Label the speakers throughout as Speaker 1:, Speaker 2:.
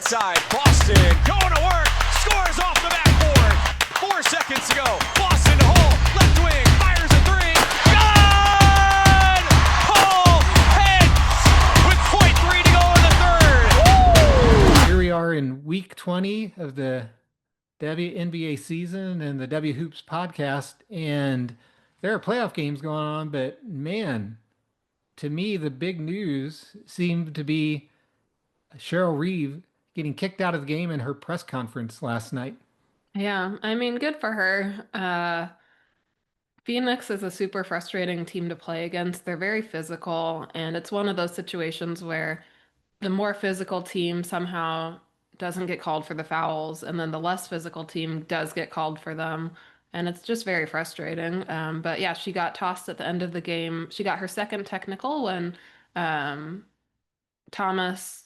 Speaker 1: inside. Boston going to work. Scores off the backboard. 4 seconds to go. Boston to Hull. Left wing. Fires a three. Good! Hull heads with .3 to go in the third.
Speaker 2: Here we are in week 20 of the WNBA season and the W Hoops podcast, and there are playoff games going on, but man, to me, the big news seemed to be Cheryl Reeve getting kicked out of the game in her press conference last night.
Speaker 3: Yeah, I mean, good for her. Phoenix is a super frustrating team to play against. They're very physical, and it's one of those situations where the more physical team somehow doesn't get called for the fouls, and then the less physical team does get called for them. And it's just very frustrating. But yeah, she got tossed at the end of the game. She got her second technical when um, Thomas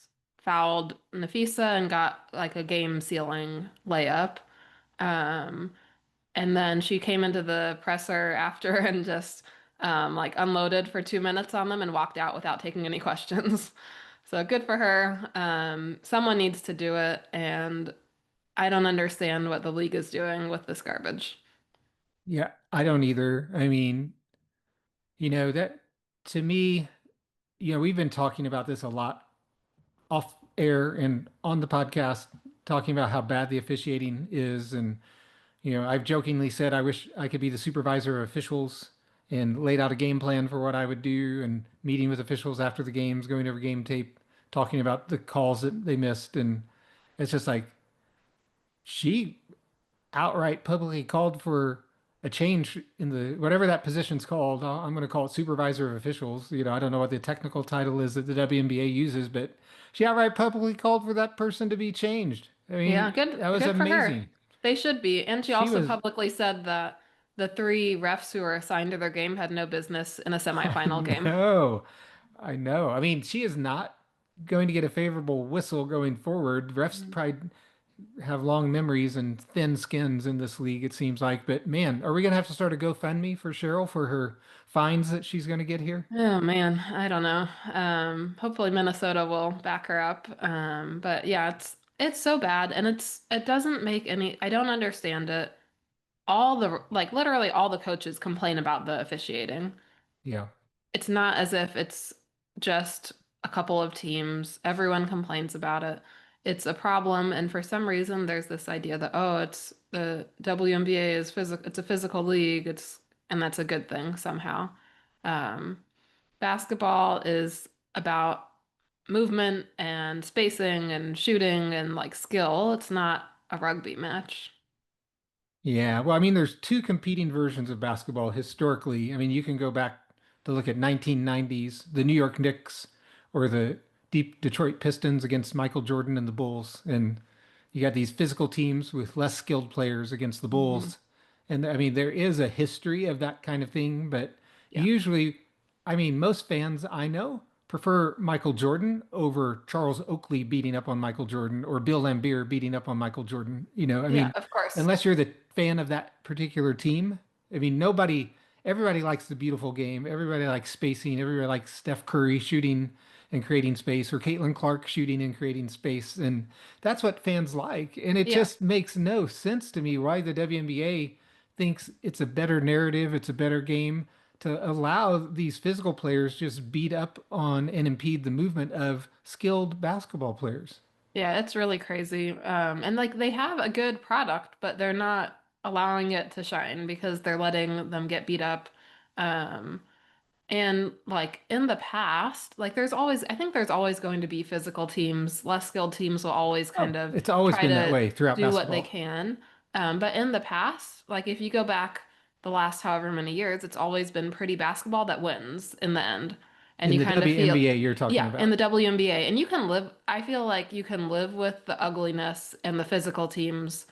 Speaker 3: fouled Napheesa and got like a game sealing layup. Um, and then she came into the presser after and just like unloaded for 2 minutes on them and walked out without taking any questions. So good for her. Someone needs to do it, and I don't understand what the league is doing with this garbage.
Speaker 2: Yeah, I don't either. I mean, that to me, we've been talking about this a lot off air and on the podcast, talking about how bad the officiating is. And, I've jokingly said I wish I could be the supervisor of officials and laid out a game plan for what I would do and meeting with officials after the games, going over game tape, talking about the calls that they missed. And it's just like she outright publicly called for a change in the whatever that position's called. I'm going to call it supervisor of officials. I don't know what the technical title is that the WNBA uses, but she outright publicly called for that person to be changed. I
Speaker 3: Yeah,
Speaker 2: mean,
Speaker 3: good,
Speaker 2: that was
Speaker 3: good for her.
Speaker 2: amazing.
Speaker 3: They should be. And she
Speaker 2: She
Speaker 3: also
Speaker 2: was,
Speaker 3: publicly said that the three refs who were assigned to their game had no business in a
Speaker 2: I
Speaker 3: semifinal game.
Speaker 2: know, I know. I mean, she is not going to get a favorable whistle going forward. Refs probably have long memories and thin skins in this league, it seems like. But man, are we gonna have to start a GoFundMe for Cheryl for her fines that she's gonna get here?
Speaker 3: Oh man, I don't know. Hopefully Minnesota will back her up. But yeah, it's so bad, and it doesn't make any. I don't understand it. All the like literally all the coaches complain about the officiating.
Speaker 2: Yeah.
Speaker 3: It's not as if it's just a couple of teams. Everyone complains about it. It's a problem, and for some reason, there's this idea that it's the WNBA is physical. It's a physical league. And that's a good thing somehow. Um, Basketball is about movement and spacing and shooting and like skill. It's not a rugby match.
Speaker 2: Yeah. Well, I mean, there's two competing versions of basketball historically. I mean, you can go back to look at 1990s, the New York Knicks or the deep Detroit Pistons against Michael Jordan and the Bulls. And you got these physical teams with less skilled players against the
Speaker 3: Mhm.
Speaker 2: Bulls. And I mean, there is a history of that kind of thing, but
Speaker 3: Yeah.
Speaker 2: usually, I mean, most fans I know prefer Michael Jordan over Charles Oakley beating up on Michael Jordan or Bill Laimbeer beating up on Michael Jordan. I
Speaker 3: Yeah,
Speaker 2: mean,
Speaker 3: of course.
Speaker 2: unless you're the fan of that particular team, I mean, everybody likes the beautiful game. Everybody likes spacing. Everybody likes Steph Curry shooting and creating space, or Caitlin Clark shooting and creating space. And that's what fans like. And it
Speaker 3: Yeah.
Speaker 2: just makes no sense to me why the WNBA thinks it's a better narrative, it's a better game to allow these physical players just beat up on and impede the movement of skilled basketball players.
Speaker 3: Yeah, it's really crazy. And like they have a good product, but they're not allowing it to shine because they're letting them get beat up. Um, and like in the past, like I think there's always going to be physical teams. Less skilled teams will always kind
Speaker 2: Oh,
Speaker 3: of
Speaker 2: it's always
Speaker 3: try
Speaker 2: been that
Speaker 3: to
Speaker 2: way throughout
Speaker 3: do what they
Speaker 2: basketball.
Speaker 3: can. But in the past, like if you go back the last however many years, it's always been pretty basketball that wins in the end. And
Speaker 2: In
Speaker 3: you
Speaker 2: the
Speaker 3: kind of feel,
Speaker 2: WNBA, you're talking
Speaker 3: yeah, in the
Speaker 2: about.
Speaker 3: WNBA. And you can live, I feel like you can live with the ugliness and the physical teams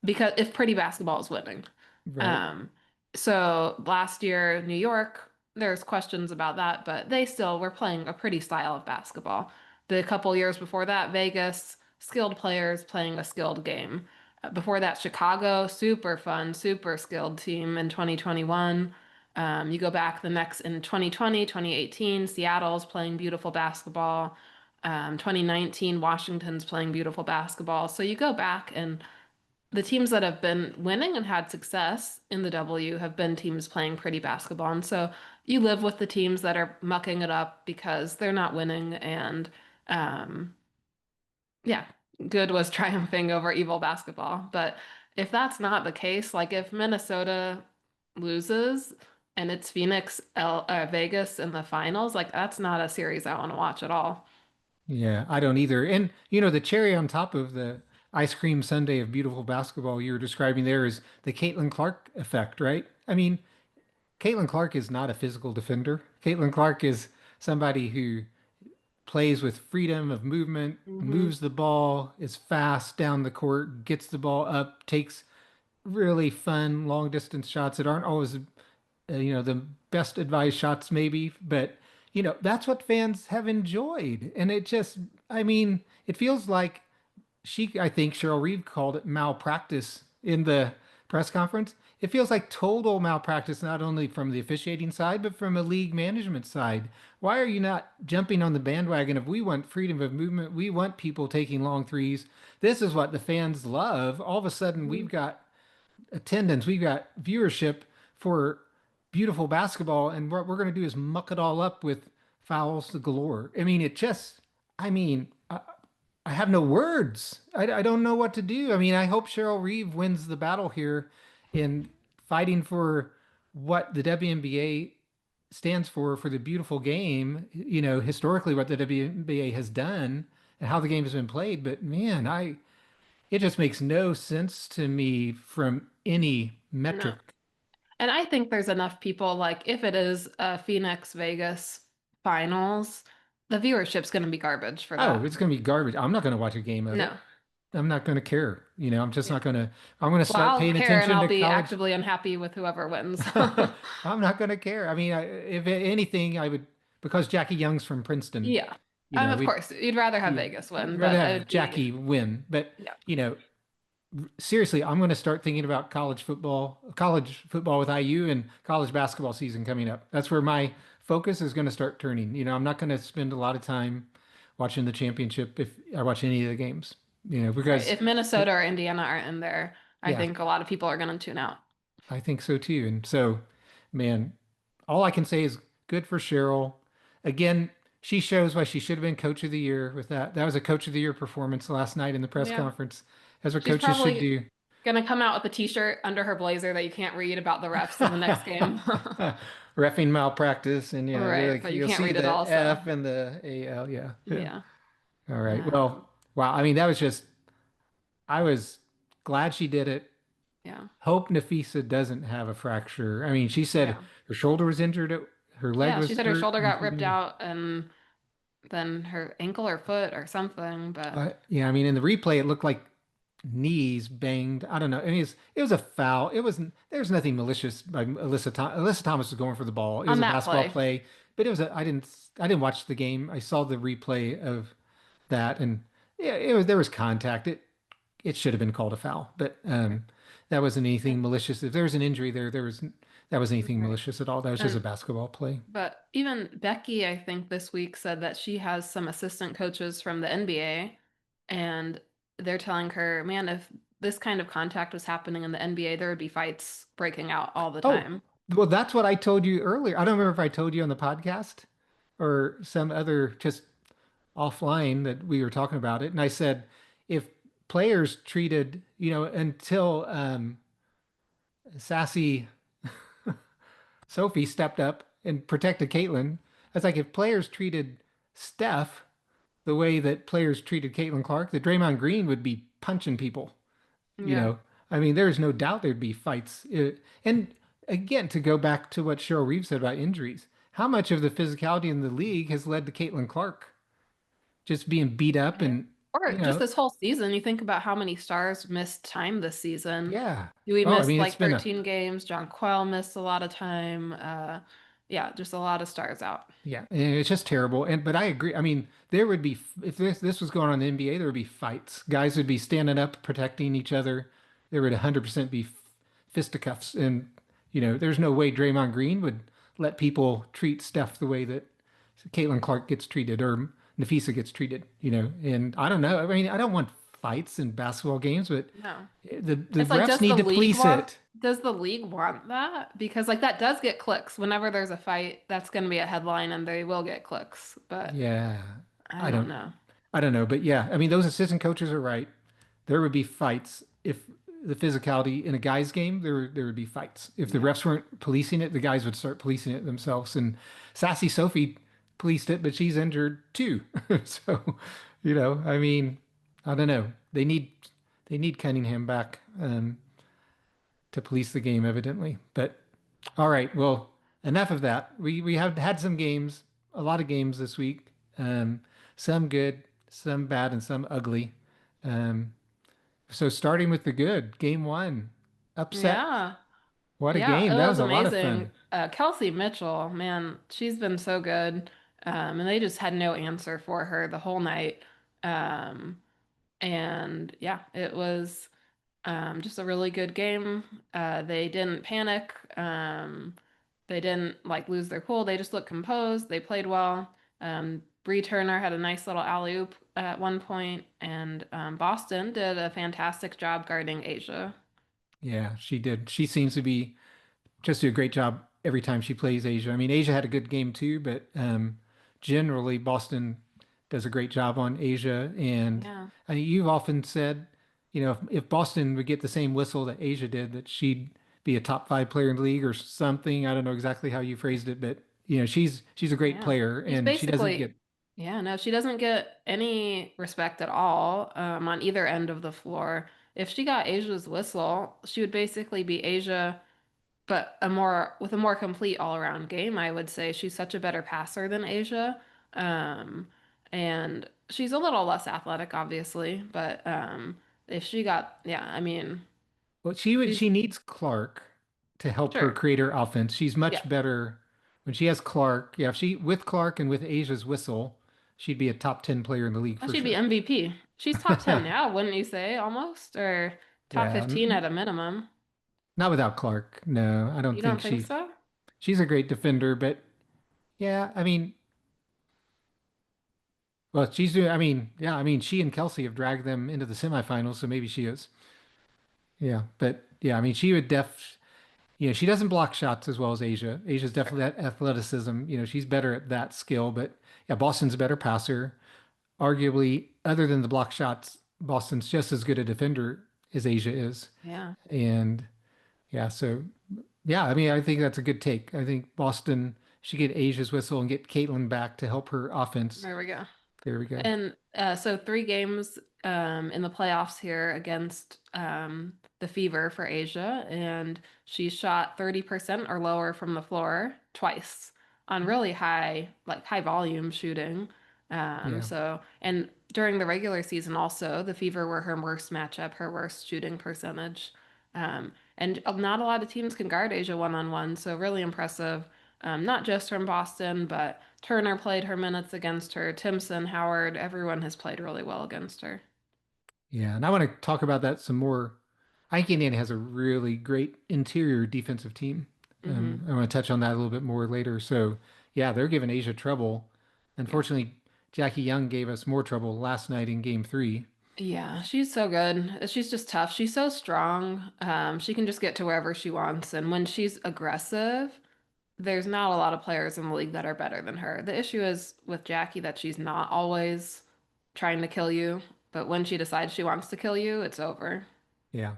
Speaker 3: because if pretty basketball is winning.
Speaker 2: Right.
Speaker 3: Um, so last year, New York, there's questions about that, but they still were playing a pretty style of basketball. The couple years before that, Vegas, skilled players playing a skilled game. Before that, Chicago, super fun, super skilled team in 2021. You go back the next in 2020, 2018, Seattle's playing beautiful basketball. 2019, Washington's playing beautiful basketball. So you go back and the teams that have been winning and had success in the W have been teams playing pretty basketball. And so you live with the teams that are mucking it up because they're not winning. And um, yeah, good was triumphing over evil basketball. But if that's not the case, like if Minnesota loses and it's Vegas in the finals, like that's not a series I want to watch at all.
Speaker 2: Yeah, I don't either. And the cherry on top of the ice cream sundae of beautiful basketball you're describing there is the Caitlin Clark effect, right? I mean, Caitlin Clark is not a physical defender. Caitlin Clark is somebody who plays with freedom of movement,
Speaker 3: Hmm.
Speaker 2: moves the ball, is fast down the court, gets the ball up, takes really fun long distance shots that aren't always the best advised shots maybe, but that's what fans have enjoyed. And it just, I mean, it feels like I think Cheryl Reeve called it malpractice in the press conference. It feels like total malpractice, not only from the officiating side, but from a league management side. Why are you not jumping on the bandwagon of we want freedom of movement? We want people taking long threes. This is what the fans love. All of a sudden, we've got attendance, we've got viewership for beautiful basketball, and what we're going to do is muck it all up with fouls galore. I mean, I have no words. I don't know what to do. I mean, I hope Cheryl Reeve wins the battle here in fighting for what the WNBA stands for the beautiful game, historically what the WNBA has done and how the game has been played. But man, it just makes no sense to me from any
Speaker 3: No.
Speaker 2: metric.
Speaker 3: And I think there's enough people, like if it is a Phoenix Vegas finals, the viewership's going to be garbage for
Speaker 2: Oh,
Speaker 3: that.
Speaker 2: it's going to be garbage. I'm not going to watch a game of it.
Speaker 3: No.
Speaker 2: I'm not going to care. I'm just
Speaker 3: Yeah.
Speaker 2: not going to, I'm going to
Speaker 3: Well,
Speaker 2: start
Speaker 3: I'll
Speaker 2: paying
Speaker 3: care and
Speaker 2: attention
Speaker 3: I'll
Speaker 2: to
Speaker 3: be
Speaker 2: college.
Speaker 3: actively unhappy with whoever wins.
Speaker 2: I'm not going to care. I mean, if anything, I would, because Jackie Young's from Princeton,
Speaker 3: Yeah. Of
Speaker 2: we
Speaker 3: course, you'd rather have
Speaker 2: yeah,
Speaker 3: Vegas
Speaker 2: we'd
Speaker 3: win,
Speaker 2: rather
Speaker 3: but it
Speaker 2: have
Speaker 3: would be,
Speaker 2: Jackie win. But,
Speaker 3: yeah.
Speaker 2: you know, seriously, I'm going to start thinking about college football with IU and college basketball season coming up. That's where my focus is going to start turning. I'm not going to spend a lot of time watching the championship if I watch any of the games,
Speaker 3: Right.
Speaker 2: because
Speaker 3: If Minnesota or Indiana aren't in there, I
Speaker 2: yeah,
Speaker 3: think a lot of people are going to tune out.
Speaker 2: I think so too. And so, man, all I can say is good for Cheryl. Again, she shows why she should have been coach of the year with that. That was a coach of the year performance last night in the press
Speaker 3: Yeah.
Speaker 2: conference. That's what
Speaker 3: She's
Speaker 2: coaches should
Speaker 3: probably
Speaker 2: do.
Speaker 3: going to come out with a t-shirt under her blazer that you can't read about the refs in the next game.
Speaker 2: Reffing malpractice, and
Speaker 3: Right,
Speaker 2: like
Speaker 3: but you
Speaker 2: you'll
Speaker 3: can't
Speaker 2: see
Speaker 3: read it
Speaker 2: the
Speaker 3: all, so
Speaker 2: F and the AL. Yeah. Yeah.
Speaker 3: yeah.
Speaker 2: All right.
Speaker 3: Um,
Speaker 2: Well, wow. I mean, that was just, I was glad she did it.
Speaker 3: yeah.
Speaker 2: Hope Napheesa doesn't have a fracture. I mean, she said
Speaker 3: Yeah.
Speaker 2: her shoulder was injured, her leg
Speaker 3: Yeah, she
Speaker 2: was
Speaker 3: said her
Speaker 2: hurt.
Speaker 3: shoulder got ripped out and then her ankle or foot or something, but
Speaker 2: Yeah, I mean, in the replay, it looked like knees banged. I don't know. I mean, it was a foul. It wasn't. There's nothing malicious by Alyssa Thomas. Alyssa Thomas was going for the ball. It was
Speaker 3: on
Speaker 2: a
Speaker 3: that
Speaker 2: basketball
Speaker 3: play.
Speaker 2: play, but it was a. I didn't watch the game. I saw the replay of that, and yeah, there was contact. It should have been called a foul, but that wasn't anything malicious. If there was an injury there, that was anything
Speaker 3: Right.
Speaker 2: malicious at all. That was just a
Speaker 3: And
Speaker 2: basketball play.
Speaker 3: but even Becky, I think this week said that she has some assistant coaches from the NBA and they're telling her, man, if this kind of contact was happening in the NBA, there would be fights breaking out all the
Speaker 2: Oh,
Speaker 3: time.
Speaker 2: well, that's what I told you earlier. I don't remember if I told you on the podcast or some other just offline that we were talking about it. And I said, if players treated, until sassy Sophie stepped up and protected Caitlin, I was like, if players treated Steph the way that players treated Caitlin Clark, that Draymond Green would be punching people. You
Speaker 3: Yeah.
Speaker 2: know, I mean, there's no doubt there'd be fights. And again, to go back to what Cheryl Reeve said about injuries, how much of the physicality in the league has led to Caitlin Clark just being beat up
Speaker 3: Right.
Speaker 2: and,
Speaker 3: Or
Speaker 2: you
Speaker 3: just
Speaker 2: know,
Speaker 3: this whole season, you think about how many stars missed time this season.
Speaker 2: yeah.
Speaker 3: We
Speaker 2: Oh, I
Speaker 3: missed
Speaker 2: mean, it's
Speaker 3: like
Speaker 2: been a,
Speaker 3: 13 games. John Quell missed a lot of time. Yeah, just a lot of stars out.
Speaker 2: yeah, and it's just terrible. But I agree. I mean, there would be, if this was going on in the NBA, there would be fights. Guys would be standing up, protecting each other. There would 100% be fisticuffs. And, there's no way Draymond Green would let people treat Steph the way that Caitlin Clark gets treated, or Napheesa gets treated, and I don't know. I mean, I don't want fights in basketball games, but
Speaker 3: No.
Speaker 2: the
Speaker 3: It's like,
Speaker 2: refs need to police it.
Speaker 3: does the league want that? Because like that does get clicks. Whenever there's a fight, that's going to be a headline and they will get clicks. But
Speaker 2: Yeah,
Speaker 3: I
Speaker 2: I
Speaker 3: don't
Speaker 2: don't
Speaker 3: know.
Speaker 2: I don't know, but yeah, I mean, those assistant coaches are right. There would be fights if the physicality in a guy's game, there would be fights. If the
Speaker 3: Yeah.
Speaker 2: refs weren't policing it, the guys would start policing it themselves. And Sassy Sophie policed it, but she's injured too. So, I mean, I don't know. They need Cunningham back to police the game, evidently. But all right, well, enough of that. We have had some games, a lot of games this week. Some good, some bad, and some ugly. Um, so starting with the good, game one, upset.
Speaker 3: Yeah.
Speaker 2: What a
Speaker 3: Yeah,
Speaker 2: game.
Speaker 3: it
Speaker 2: That
Speaker 3: was
Speaker 2: was a lot of
Speaker 3: amazing.
Speaker 2: fun.
Speaker 3: Kelsey Mitchell, man, she's been so good. And they just had no answer for her the whole night. Um, and yeah, it was just a really good game. They didn't panic. They didn't like lose their cool. They just looked composed. They played well. Bree Turner had a nice little alley-oop at one point, and Boston did a fantastic job guarding Asia.
Speaker 2: Yeah, she did. She seems to be just do a great job every time she plays Asia. I mean, Asia had a good game too, but generally Boston does a great job on Asia. And
Speaker 3: Yeah.
Speaker 2: I mean, you've often said, if Boston would get the same whistle that Asia did, that she'd be a top five player in the league or something. I don't know exactly how you phrased it, but she's a great
Speaker 3: Yeah.
Speaker 2: player,
Speaker 3: She's
Speaker 2: and she doesn't
Speaker 3: basically,
Speaker 2: get.
Speaker 3: yeah, no, she doesn't get any respect at all on either end of the floor. If she got Asia's whistle, she would basically be Asia, but with a more complete all-around game, I would say. She's such a better passer than Asia. Um, and she's a little less athletic, obviously, but if she got, yeah, I mean,
Speaker 2: Well, she would.
Speaker 3: she's
Speaker 2: She needs Clark to help her
Speaker 3: sure.
Speaker 2: create her offense. She's
Speaker 3: Yeah.
Speaker 2: much better when she has Clark. Yeah, if she with Clark and with Asia's whistle, she'd be a top 10 player in the league
Speaker 3: Well,
Speaker 2: for
Speaker 3: she'd be
Speaker 2: sure.
Speaker 3: MVP. She's top 10 now, wouldn't you say, almost? Or top
Speaker 2: Yeah,
Speaker 3: 15 at a minimum.
Speaker 2: not without Clark. No, I don't
Speaker 3: You
Speaker 2: think
Speaker 3: don't think so?
Speaker 2: she's a great defender, but yeah, I mean, well, she's doing. I mean, yeah, I mean, she and Kelsey have dragged them into the semifinals, so maybe she is. Yeah, but yeah, I mean, she would she doesn't block shots as well as Asia. Asia's definitely that athleticism. She's better at that skill, but yeah, Boston's a better passer. Arguably, other than the block shots, Boston's just as good a defender as Asia is.
Speaker 3: Yeah.
Speaker 2: And yeah, so yeah, I mean, I think that's a good take. I think Boston should get Asia's whistle and get Caitlin back to help her offense.
Speaker 3: There we go.
Speaker 2: There we go.
Speaker 3: And so 3 games in the playoffs here against the Fever for Asia, and she shot 30% or lower from the floor twice on really high volume shooting.
Speaker 2: Yeah.
Speaker 3: And during the regular season also, the Fever were her worst matchup, her worst shooting percentage. And not a lot of teams can guard Asia one-on-one, so really impressive. Not just from Boston, but Turner played her minutes against her. Timpson, Howard, everyone has played really well against her.
Speaker 2: Yeah. And I want to talk about that some more. I think Indiana has a really great interior defensive team.
Speaker 3: Hmm.
Speaker 2: I want to touch on that a little bit more later. So, yeah, they're giving Asia trouble.
Speaker 3: Yeah.
Speaker 2: Unfortunately, Jackie Young gave us more trouble last night in game three.
Speaker 3: Yeah, she's so good. She's just tough. She's so strong. She can just get to wherever she wants. And when she's aggressive, there's not a lot of players in the league that are better than her. The issue is with Jackie that she's not always trying to kill you, but when she decides she wants to kill you, it's over.
Speaker 2: Yeah.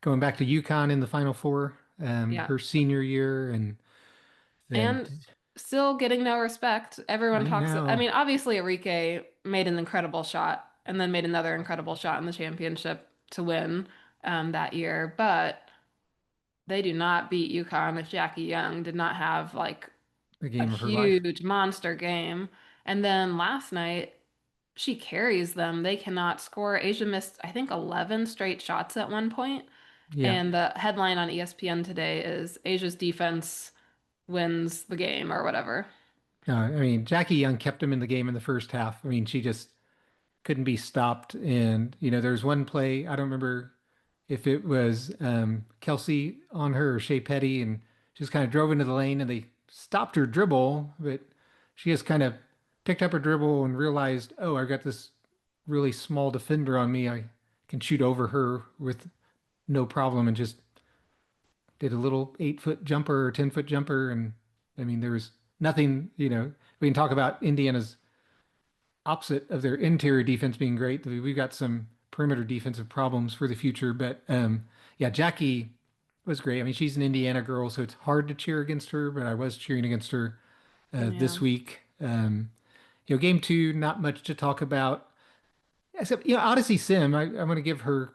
Speaker 2: Going back to UConn in the Final Four,
Speaker 3: Yeah.
Speaker 2: her senior year, and then
Speaker 3: And still getting no respect. Everyone
Speaker 2: I
Speaker 3: talks. I
Speaker 2: know
Speaker 3: mean, obviously, Enrique made an incredible shot and then made another incredible shot in the championship to win that year. But they do not beat UConn if Jackie Young did not have like
Speaker 2: the
Speaker 3: a
Speaker 2: game of her life.
Speaker 3: huge monster game. And then last night, she carries them. They cannot score. Asia missed, I think, 11 straight shots at one point.
Speaker 2: Yeah.
Speaker 3: And the headline on ESPN today is Asia's defense wins the game or whatever.
Speaker 2: I mean, Jackie Young kept him in the game in the first half. I mean, she just couldn't be stopped. And, there's one play, I don't remember if it was Kelsey on her or Shea Petty, and just kind of drove into the lane and they stopped her dribble, but she just kind of picked up a dribble and realized, oh, I've got this really small defender on me. I can shoot over her with no problem, and just did a little 8 foot jumper or 10 foot jumper. And I mean, there was nothing, we can talk about Indiana's opposite of their interior defense being great. We've got some perimeter defensive problems for the future. But yeah, Jackie was great. I mean, she's an Indiana girl, so it's hard to cheer against her, but I was cheering against her
Speaker 3: Yeah.
Speaker 2: this week. Game two, not much to talk about. Except, Odyssey Sim, I'm going to give her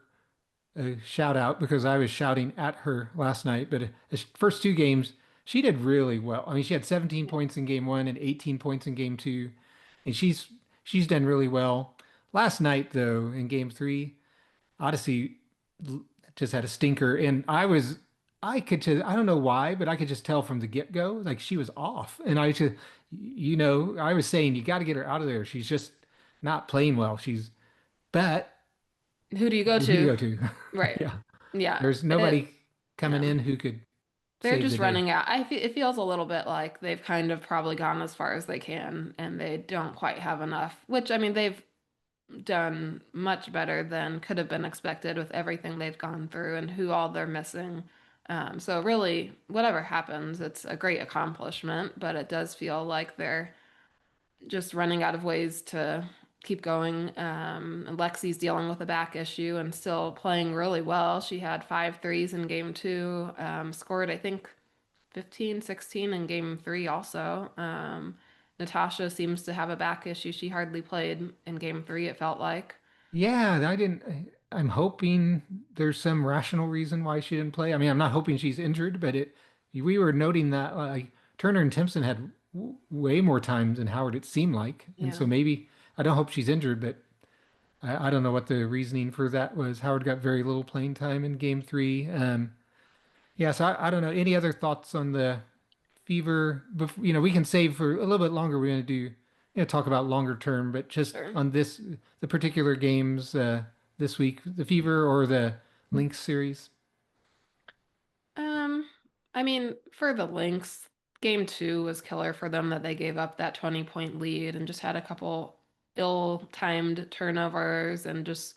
Speaker 2: a shout out because I was shouting at her last night. But the first two games, she did really well. I mean, she had 17 points in game one and 18 points in game two, and she's done really well. Last night, though, in game three, Odyssey just had a stinker, and I could just, I don't know why, but I could just tell from the get-go, like she was off. And I was saying you got to get her out of there. She's just not playing well. But
Speaker 3: Who do you go
Speaker 2: who do you
Speaker 3: to?
Speaker 2: go to?
Speaker 3: Right.
Speaker 2: Yeah.
Speaker 3: Yeah.
Speaker 2: There's nobody coming
Speaker 3: Yeah.
Speaker 2: in who could
Speaker 3: They're
Speaker 2: save the
Speaker 3: just
Speaker 2: day.
Speaker 3: running out. It feels a little bit like they've kind of probably gone as far as they can and they don't quite have enough, which I mean, they've done much better than could have been expected with everything they've gone through and who all they're missing. So really, whatever happens, it's a great accomplishment, but it does feel like they're just running out of ways to keep going. And Lexi's dealing with a back issue and still playing really well. She had 5 threes in game two, scored, I think, 15, 16 in game three also. Natasha seems to have a back issue. She hardly played in game three, it felt like.
Speaker 2: Yeah, I'm hoping there's some rational reason why she didn't play. I mean, I'm not hoping she's injured, but we were noting that like Turner and Timpson had way more times than Howard, it seemed like. And
Speaker 3: Yeah.
Speaker 2: so maybe I don't hope she's injured, but I don't know what the reasoning for that was. Howard got very little playing time in game three. Yeah, so I don't know. Any other thoughts on the Fever? We can save for a little bit longer. We're going to talk about longer term, but just
Speaker 3: Sure.
Speaker 2: on the particular games this week, the Fever or the Lynx series.
Speaker 3: Um, I mean, for the Lynx, game two was killer for them that they gave up that 20-point lead and just had a couple ill-timed turnovers and just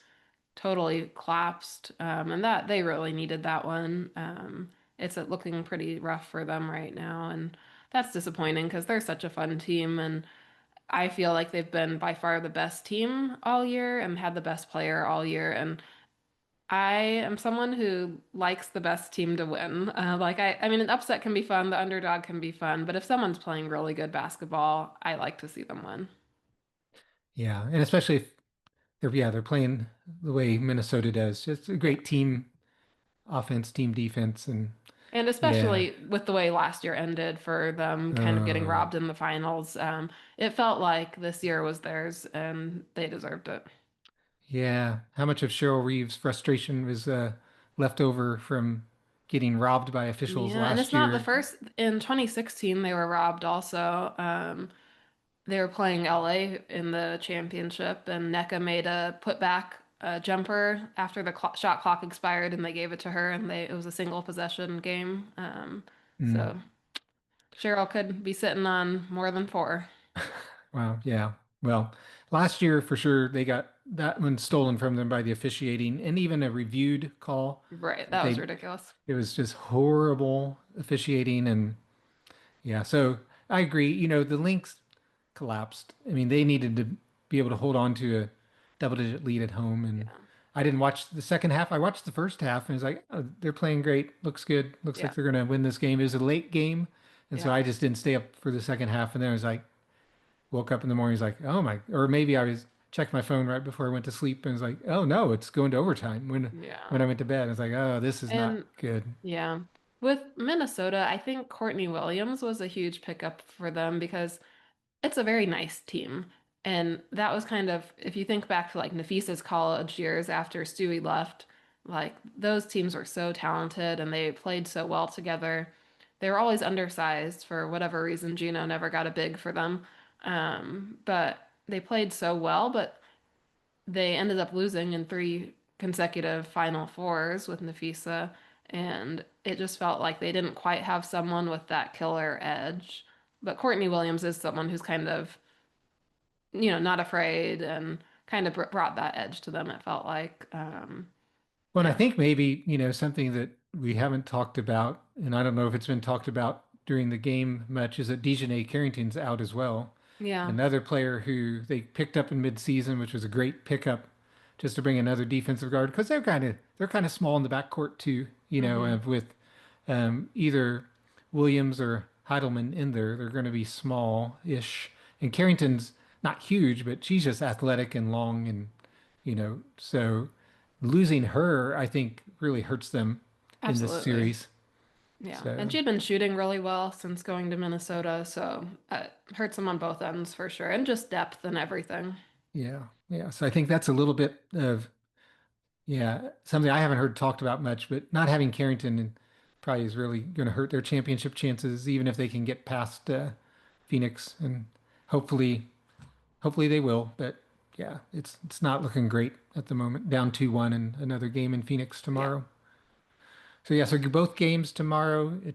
Speaker 3: totally collapsed. And that they really needed that one. It's looking pretty rough for them right now, and that's disappointing because they're such a fun team, and I feel like they've been by far the best team all year and had the best player all year. And I am someone who likes the best team to win. I mean, an upset can be fun, the underdog can be fun, but if someone's playing really good basketball, I like to see them win.
Speaker 2: Yeah, and especially if they're playing the way Minnesota does. Just a
Speaker 3: Yeah.
Speaker 2: great team offense, team defense, and
Speaker 3: And
Speaker 2: yeah.
Speaker 3: especially with the way last year ended for them kind of getting
Speaker 2: Uh,
Speaker 3: robbed in the finals, it felt like this year was theirs and they deserved it.
Speaker 2: yeah. How much of Cheryl Reeves' frustration was left over from getting robbed by officials
Speaker 3: Yeah, and
Speaker 2: last
Speaker 3: it's not the
Speaker 2: year?
Speaker 3: first. In 2016, they were robbed also. They were playing LA in the championship, and NECA made a putback jumper after the shot clock expired, and they gave it to her, and it was a single possession game.
Speaker 2: Mm.
Speaker 3: So Cheryl could be sitting on more than four.
Speaker 2: Wow, yeah. Well, last year for sure they got that one stolen from them by the officiating and even a reviewed call.
Speaker 3: Right,
Speaker 2: Like
Speaker 3: that was ridiculous.
Speaker 2: it was just horrible officiating. And yeah, so I agree. The Lynx collapsed. I mean, they needed to be able to hold on to a double-digit lead at home. And
Speaker 3: Yeah,
Speaker 2: I didn't watch the second half. I watched the first half and it's like, oh, they're playing great. Looks good. Looks
Speaker 3: yeah,
Speaker 2: like they're going to win this game. It was a late game. And so
Speaker 3: yeah,
Speaker 2: I just didn't stay up for the second half. And then I was like, woke up in the morning, was like, oh my, or maybe I was checked my phone right before I went to sleep and was like, oh no, it's going to overtime
Speaker 3: yeah.
Speaker 2: when I went to bed. I was like, oh, this is not
Speaker 3: And
Speaker 2: good.
Speaker 3: yeah, with Minnesota, I think Courtney Williams was a huge pickup for them because it's a very nice team. And that was kind of, if you think back to like Napheesa's college years after Stewie left, like those teams were so talented and they played so well together. They were always undersized for whatever reason. Gino never got a big for them. But they played so well, but they ended up losing in 3 consecutive Final Fours with Napheesa. And it just felt like they didn't quite have someone with that killer edge. But Courtney Williams is someone who's kind of not afraid and kind of brought that edge to them, it felt like.
Speaker 2: Well, and I
Speaker 3: Yeah.
Speaker 2: think maybe, something that we haven't talked about, and I don't know if it's been talked about during the game much, is that Dejanay Carrington's out as well.
Speaker 3: Yeah.
Speaker 2: Another player who they picked up in midseason, which was a great pickup just to bring another defensive guard because they're kind of small in the backcourt too,
Speaker 3: Hmm.
Speaker 2: with either Williams or Heidelman in there, they're going to be small-ish. And Carrington's not huge, but she's just athletic and long and so losing her, I think, really hurts them in this
Speaker 3: Absolutely.
Speaker 2: series.
Speaker 3: Yeah. And
Speaker 2: So
Speaker 3: she had been shooting really well since going to Minnesota, so it hurts them on both ends for sure. And just depth and everything.
Speaker 2: yeah, yeah. So I think that's a little bit of something I haven't heard talked about much, but not having Carrington probably is really going to hurt their championship chances, even if they can get past Phoenix, and hopefully, hopefully they will. But yeah, it's not looking great at the moment. Down 2-1 and another game in Phoenix
Speaker 3: Yeah.
Speaker 2: tomorrow. So yeah, so both games tomorrow. It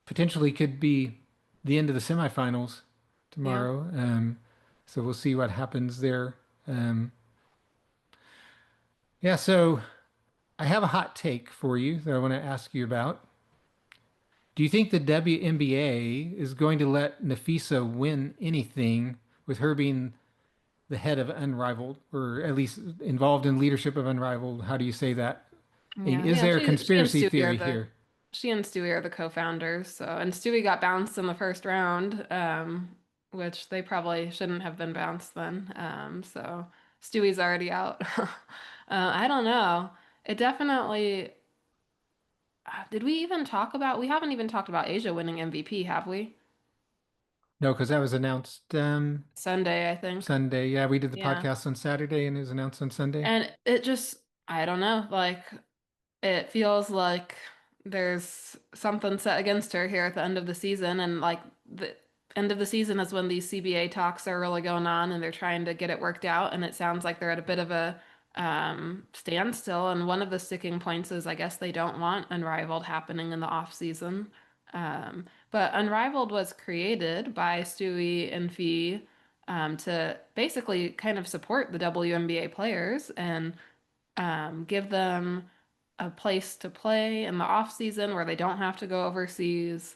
Speaker 2: potentially could be the end of the semifinals
Speaker 3: Yeah.
Speaker 2: tomorrow. So we'll see what happens there. Um, yeah, so I have a hot take for you that I want to ask you about. Do you think the WNBA is going to let Napheesa win anything with her being the head of Unrivaled, or at least involved in leadership of Unrivaled? How do you say that? I mean,
Speaker 3: Yeah.
Speaker 2: is
Speaker 3: Yeah.
Speaker 2: there a
Speaker 3: She and
Speaker 2: conspiracy
Speaker 3: Stewie are
Speaker 2: theory
Speaker 3: the
Speaker 2: here?
Speaker 3: she and Stewie are the co-founders. So and Stewie got bounced in the first round, which they probably shouldn't have been bounced then. So Stewie's already out. I don't know. It definitely did we even talk about we haven't even talked about Asia winning MVP, have we?
Speaker 2: No, because that was announced
Speaker 3: Sunday, I think.
Speaker 2: Sunday. Yeah, we did the
Speaker 3: Yeah.
Speaker 2: podcast on Saturday and it was announced on Sunday.
Speaker 3: And it just I don't know, like it feels like there's something set against her here at the end of the season, and like the end of the season is when these CBA talks are really going on, and they're trying to get it worked out, and it sounds like they're at a bit of a standstill. And one of the sticking points is, I guess they don't want Unrivaled happening in the off season. But Unrivaled was created by Stewie and Fee to basically kind of support the WNBA players and give them a place to play in the off season where they don't have to go overseas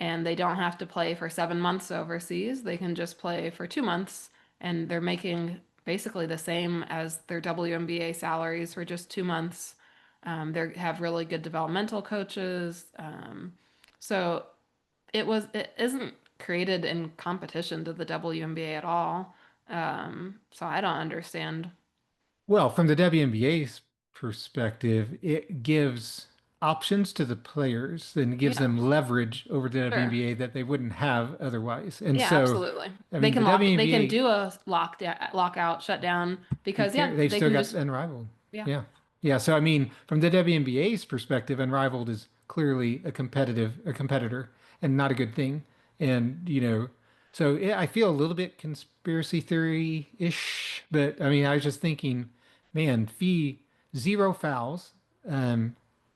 Speaker 3: and they don't have to play for 7 months overseas. They can just play for 2 months and they're making basically the same as their WNBA salaries for just 2 months. They have really good developmental coaches. So it isn't created in competition to the WNBA at all. So I don't understand.
Speaker 2: Well, from the WNBA's perspective, it gives options to the players and gives
Speaker 3: Yeah,
Speaker 2: them leverage over the
Speaker 3: sure.
Speaker 2: WNBA that they wouldn't have otherwise. And
Speaker 3: Yeah,
Speaker 2: so,
Speaker 3: absolutely.
Speaker 2: I
Speaker 3: They
Speaker 2: mean, the
Speaker 3: can they can
Speaker 2: WNBA,
Speaker 3: do a lockout, shutdown
Speaker 2: who
Speaker 3: because
Speaker 2: care?
Speaker 3: yeah,
Speaker 2: They've
Speaker 3: they
Speaker 2: still
Speaker 3: can
Speaker 2: got
Speaker 3: just
Speaker 2: Unrivaled.
Speaker 3: yeah.
Speaker 2: Yeah. Yeah. So, I mean, from the WNBA's perspective, Unrivaled is clearly a competitor and not a good thing. And, so yeah, I feel a little bit conspiracy theory-ish, but I mean, I was just thinking, man, Fee, zero fouls, um,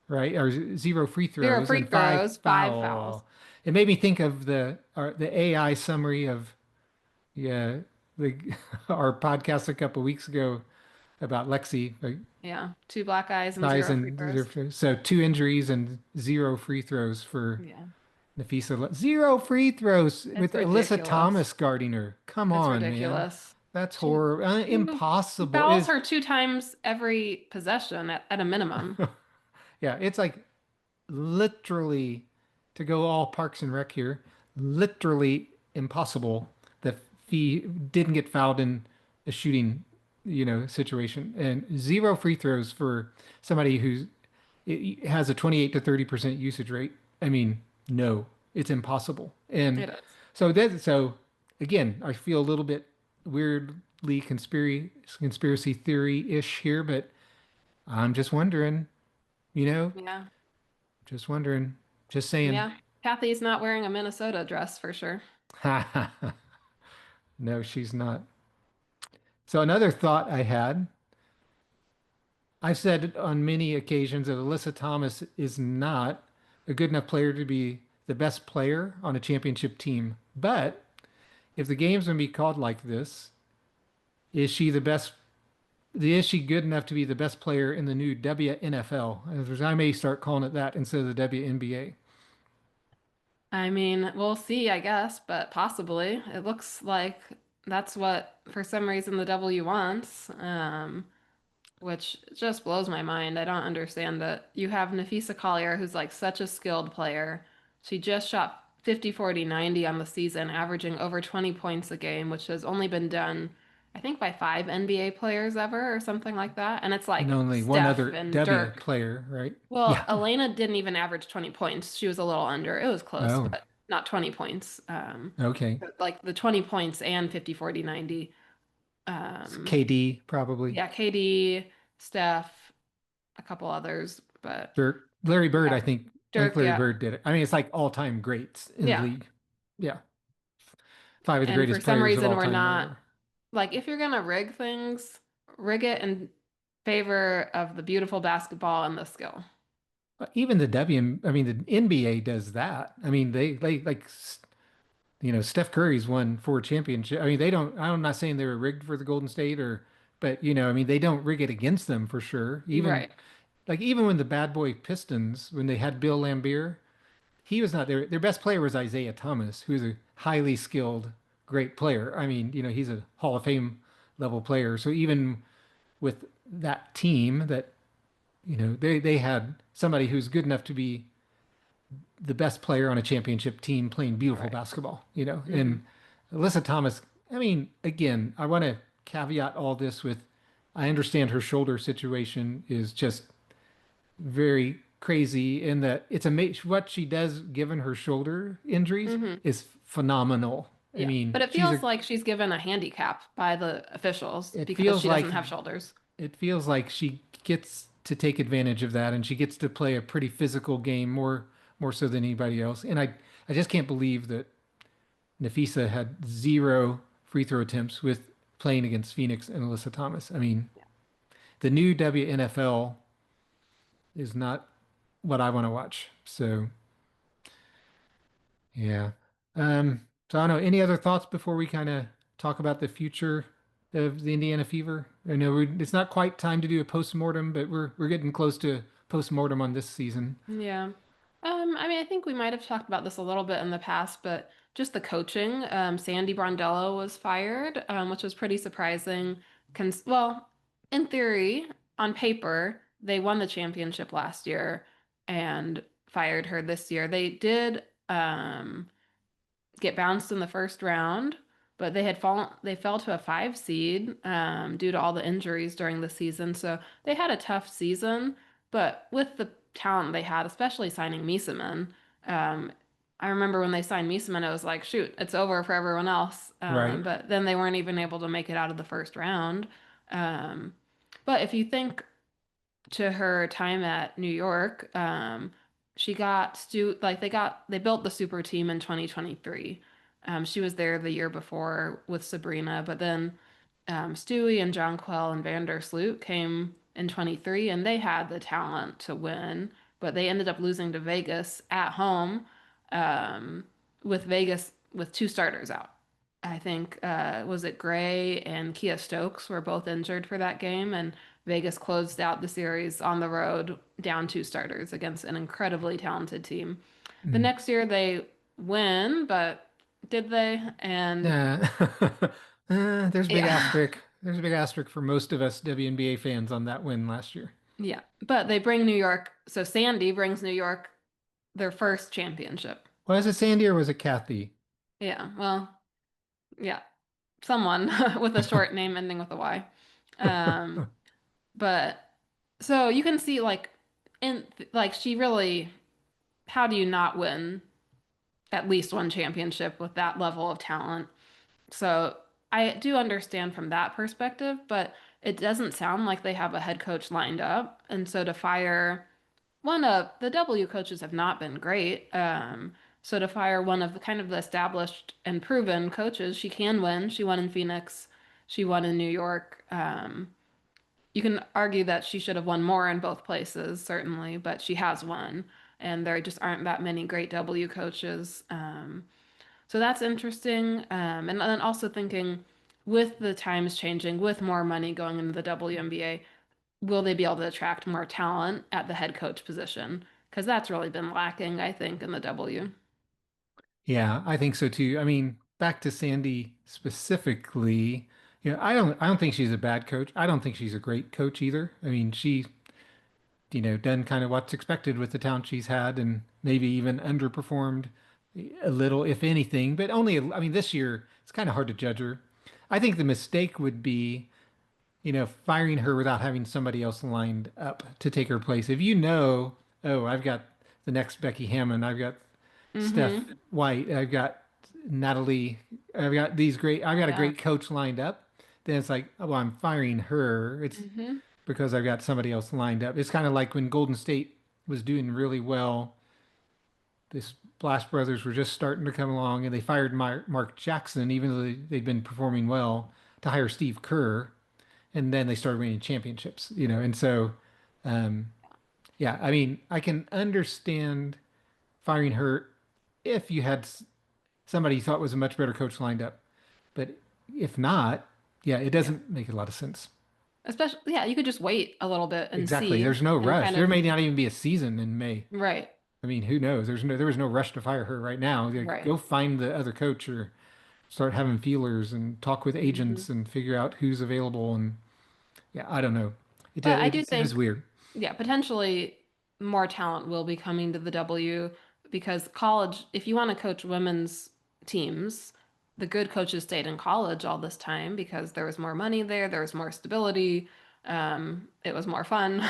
Speaker 2: right? Or zero free
Speaker 3: Zero
Speaker 2: throws
Speaker 3: free
Speaker 2: and five
Speaker 3: throws, 5 fouls.
Speaker 2: foul. It made me think of the AI summary of yeah, the our podcast a couple weeks ago about Lexi, like
Speaker 3: Yeah, two black eyes and
Speaker 2: guys
Speaker 3: zero free
Speaker 2: and
Speaker 3: throws.
Speaker 2: so two injuries and zero free throws for
Speaker 3: Yeah,
Speaker 2: Napheesa. Zero free throws with
Speaker 3: it's
Speaker 2: Alyssa
Speaker 3: ridiculous.
Speaker 2: Thomas guarding her. Come
Speaker 3: It's
Speaker 2: on, man.
Speaker 3: ridiculous.
Speaker 2: That's
Speaker 3: She
Speaker 2: horrible.
Speaker 3: she
Speaker 2: Impossible.
Speaker 3: fouls her 2 times every possession at a minimum.
Speaker 2: Yeah, it's like literally, to go all Parks and Rec here, literally impossible that he didn't get fouled in a shooting, situation. And zero free throws for somebody who's it has a 28 to 30% usage rate. I mean, no, it's impossible. And
Speaker 3: It is.
Speaker 2: so again, I feel a little bit weirdly conspiracy theory-ish here, but I'm just wondering, you know,
Speaker 3: Yeah,
Speaker 2: just wondering, just saying.
Speaker 3: yeah. Kathy's not wearing a Minnesota dress for sure.
Speaker 2: No, she's not. So another thought I had, I've said on many occasions that Alyssa Thomas is not a good enough player to be the best player on a championship team. But if the game's going to be called like this, is she the best? Is she good enough to be the best player in the new WNFL? As I may start calling it that instead of the WNBA.
Speaker 3: I mean, we'll see, I guess, but possibly. It looks like that's what, for some reason, the W wants, which just blows my mind. I don't understand it. You have Napheesa Collier, who's like such a skilled player. She just shot 50, 40, 90 on the season, averaging over 20 points a game, which has only been done, I think, by 5 NBA players ever or something like that. And it's
Speaker 2: And
Speaker 3: like
Speaker 2: only one
Speaker 3: Steph
Speaker 2: other
Speaker 3: and
Speaker 2: W
Speaker 3: Dirk.
Speaker 2: player, right?
Speaker 3: Well,
Speaker 2: Yeah.
Speaker 3: Elena didn't even average 20 points. She was a little under. It was close,
Speaker 2: Oh,
Speaker 3: but not 20 points.
Speaker 2: okay.
Speaker 3: But like the 20 points and 50, 40, 90.
Speaker 2: It's
Speaker 3: Um,
Speaker 2: KD probably.
Speaker 3: yeah, KD, Steph, a couple others, but
Speaker 2: Dirk, Larry Bird,
Speaker 3: yeah,
Speaker 2: I think
Speaker 3: Dirk,
Speaker 2: Larry
Speaker 3: yeah.
Speaker 2: Bird did it. I mean, it's like all-time greats in the
Speaker 3: Yeah.
Speaker 2: league. Yeah. Five of the
Speaker 3: And for
Speaker 2: greatest
Speaker 3: some
Speaker 2: players of
Speaker 3: reason,
Speaker 2: all
Speaker 3: we're
Speaker 2: time or
Speaker 3: not
Speaker 2: whatever.
Speaker 3: like if you're gonna rig things, rig it in favor of the beautiful basketball and the skill.
Speaker 2: Even the I mean, the NBA does that. I mean, they like, Steph Curry's won 4 championships. I mean, they don't, I'm not saying they were rigged for the Golden State but, I mean, they don't rig it against them for sure.
Speaker 3: Right.
Speaker 2: Even when the bad boy Pistons, when they had Bill Laimbeer, he was not there. Their best player was Isaiah Thomas, who's a highly skilled, great player. I mean, he's a Hall of Fame level player. So even with that team that, they had somebody who's good enough to be the best player on a championship team playing beautiful
Speaker 3: Right.
Speaker 2: basketball.
Speaker 3: Hmm.
Speaker 2: And Alyssa Thomas, I mean, again, I want to caveat all this with I understand her shoulder situation is just very crazy in that it's amazing what she does given her shoulder injuries
Speaker 3: Hmm.
Speaker 2: is phenomenal. I
Speaker 3: Yeah.
Speaker 2: mean,
Speaker 3: But it feels like she's given a handicap by the officials
Speaker 2: it
Speaker 3: because
Speaker 2: feels
Speaker 3: she doesn't
Speaker 2: like
Speaker 3: have shoulders.
Speaker 2: it feels like she gets to take advantage of that and she gets to play a pretty physical game more so than anybody else. And I just can't believe that Nafisa had zero free throw attempts with playing against Phoenix and Alyssa Thomas. I mean, the new WNFL is not what I want to watch. So, yeah. So I don't know. Any other thoughts before we kind of talk about the future of the Indiana Fever? I know it's not quite time to do a post-mortem, but we're getting close to post-mortem on this season.
Speaker 3: Yeah. I mean, I think we might have talked about this a little bit in the past, but just the coaching. Sandy Brondello was fired, which was pretty surprising. Well, in theory, on paper, they won the championship last year and fired her this year. They did get bounced in the first round, but they fell to a 5 seed due to all the injuries during the season. So they had a tough season, but with the talent they had, especially signing Miesemann, um, I remember when they signed Miesemann, it was like, shoot, it's over for everyone else.
Speaker 2: Right.
Speaker 3: But then they weren't even able to make it out of the first round. Um, but if you think to her time at New York, she got they built the super team in 2023. She was there the year before with Sabrina, but then Stewie and Jonquel and Vandersloot came in 23 and they had the talent to win, but they ended up losing to Vegas at home, um, with Vegas with 2 starters out. I think was it Gray and Kia Stokes were both injured for that game, and Vegas closed out the series on the road down 2 starters against an incredibly talented team. The
Speaker 2: Mm.
Speaker 3: next year they win, but did they? And
Speaker 2: Yeah. There's a big
Speaker 3: yeah,
Speaker 2: asterisk. There's a big asterisk for most of us WNBA fans on that win last year.
Speaker 3: yeah. But they bring New York. So Sandy brings New York their first championship.
Speaker 2: Was it Sandy or was it Kathy?
Speaker 3: Yeah. Well, yeah. Someone with a short name ending with a Y. Um, but so you can see like she really, how do you not win at least one championship with that level of talent? So I do understand from that perspective, but it doesn't sound like they have a head coach lined up. And so to fire one of the W coaches have not been great. So to fire one of the kind of the established and proven coaches, she can win. She won in Phoenix. She won in New York. You can argue that she should have won more in both places, certainly, but she has won. And there just aren't that many great W coaches. So that's interesting. And then also thinking with the times changing, with more money going into the WNBA, will they be able to attract more talent at the head coach position? Because that's really been lacking, I think, in the W.
Speaker 2: Yeah, I think so too. I mean, back to Sandy specifically, I don't think she's a bad coach. I don't think she's a great coach either. I mean, she, done kind of what's expected with the talent she's had and maybe even underperformed a little, if anything, but only, I mean, this year it's kind of hard to judge her. I think the mistake would be, firing her without having somebody else lined up to take her place. If oh, I've got the next Becky Hammond, I've got Steph
Speaker 3: Mm-hmm.
Speaker 2: White, I've got Natalie, I've got a
Speaker 3: Yeah.
Speaker 2: great coach lined up, then it's like, oh, well, I'm firing her. It's
Speaker 3: Mm-hmm.
Speaker 2: because I've got somebody else lined up. It's kind of like when Golden State was doing really well. The Splash Brothers were just starting to come along, and they fired Mark Jackson, even though they'd been performing well, to hire Steve Kerr, and then they started winning championships. And so, um, yeah, I mean, I can understand firing her if you had somebody you thought was a much better coach lined up, but if not, yeah, it
Speaker 3: Yeah.
Speaker 2: doesn't make a lot of sense.
Speaker 3: Especially, yeah, you could just wait a little bit and
Speaker 2: Exactly.
Speaker 3: see
Speaker 2: There's no
Speaker 3: and
Speaker 2: rush.
Speaker 3: kind
Speaker 2: There
Speaker 3: of,
Speaker 2: may not even be a season in May.
Speaker 3: right,
Speaker 2: I mean, who knows? There was no rush to fire her right now. Like,
Speaker 3: right.
Speaker 2: go find the other coach or start having feelers and talk with
Speaker 3: Hmm.
Speaker 2: agents and figure out who's available. And yeah, I don't know.
Speaker 3: But I do
Speaker 2: It is
Speaker 3: think,
Speaker 2: weird.
Speaker 3: yeah, potentially more talent will be coming to the W because college, if you want to coach women's teams, the good coaches stayed in college all this time because there was more money there was more stability, it was more fun.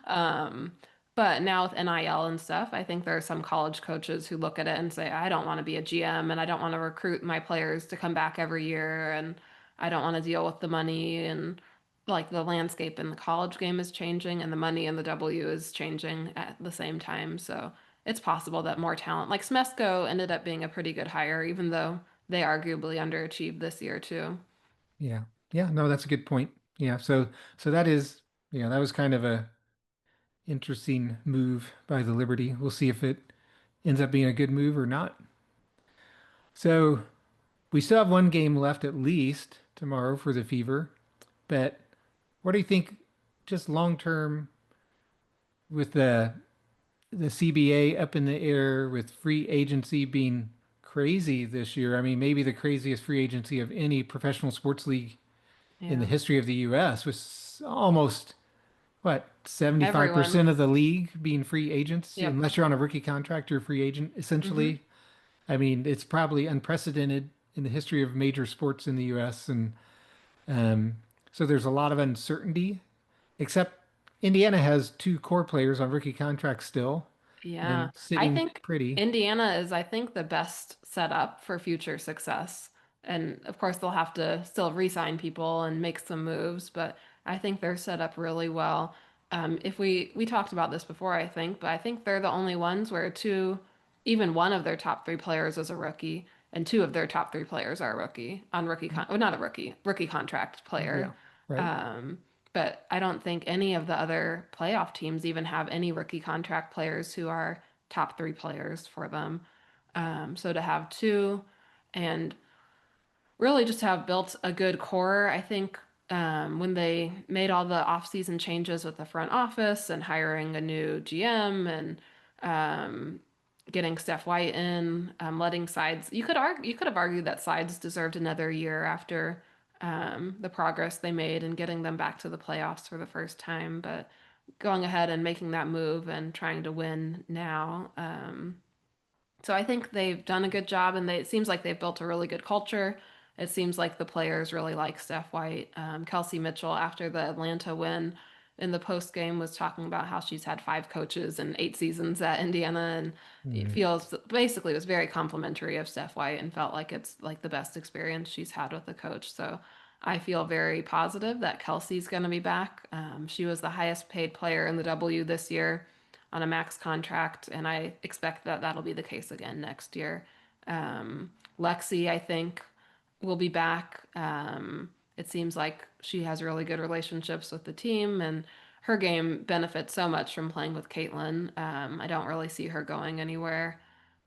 Speaker 3: Um, but now with NIL and stuff, I think there are some college coaches who look at it and say, I don't want to be a GM and I don't want to recruit my players to come back every year and I don't want to deal with the money and like the landscape in the college game is changing and the money in the W is changing at the same time. So it's possible that more talent, like Smesco ended up being a pretty good hire, even though they arguably underachieved this year too.
Speaker 2: Yeah. Yeah. No, that's a good point. Yeah. So that was kind of a interesting move by the Liberty. We'll see if it ends up being a good move or not. So we still have one game left at least tomorrow for the Fever. But what do you think, just long term, with the CBA up in the air, with free agency being crazy this year? I mean, maybe the craziest free agency of any professional sports league in the
Speaker 3: Yeah.
Speaker 2: history of the U.S. was almost what, 75%
Speaker 3: Everyone.
Speaker 2: of the league being free agents,
Speaker 3: Yep.
Speaker 2: unless you're on a rookie contract, you're a free agent
Speaker 3: Hmm.
Speaker 2: essentially. I mean, it's probably unprecedented in the history of major sports in the U.S. And um, so there's a lot of uncertainty, except Indiana has two core players on rookie contracts still
Speaker 3: Yeah.
Speaker 2: and
Speaker 3: I
Speaker 2: sitting
Speaker 3: think
Speaker 2: pretty.
Speaker 3: Indiana is, I think, the best setup for future success. And of course, they'll have to still re-sign people and make some moves, but I think they're set up really well. If we talked about this before, I think, but I think they're the only ones where even one of their top three players is a rookie, and two of their top three players are a rookie on well, not a rookie contract player.
Speaker 2: Yeah, right.
Speaker 3: Um, but I don't think any of the other playoff teams even have any rookie contract players who are top three players for them. So to have two and really just have built a good core, I think when they made all the off-season changes with the front office and hiring a new GM and um, getting Steph White in, letting Sides, you could have argued that Sides deserved another year after the progress they made and getting them back to the playoffs for the first time, but going ahead and making that move and trying to win now. So I think they've done a good job, and it seems like they've built a really good culture. It seems like the players really like Steph White. Kelsey Mitchell, after the Atlanta win in the post game, was talking about how she's had five coaches and 8 seasons at Indiana, and it
Speaker 2: Mm,
Speaker 3: feels basically was very complimentary of Steph White and felt like it's like the best experience she's had with a coach. So I feel very positive that Kelsey's going to be back. She was the highest paid player in the W this year on a max contract, and I expect that that'll be the case again next year. Lexi, I think, will be back. It seems like she has really good relationships with the team, and her game benefits so much from playing with Caitlin. I don't really see her going anywhere.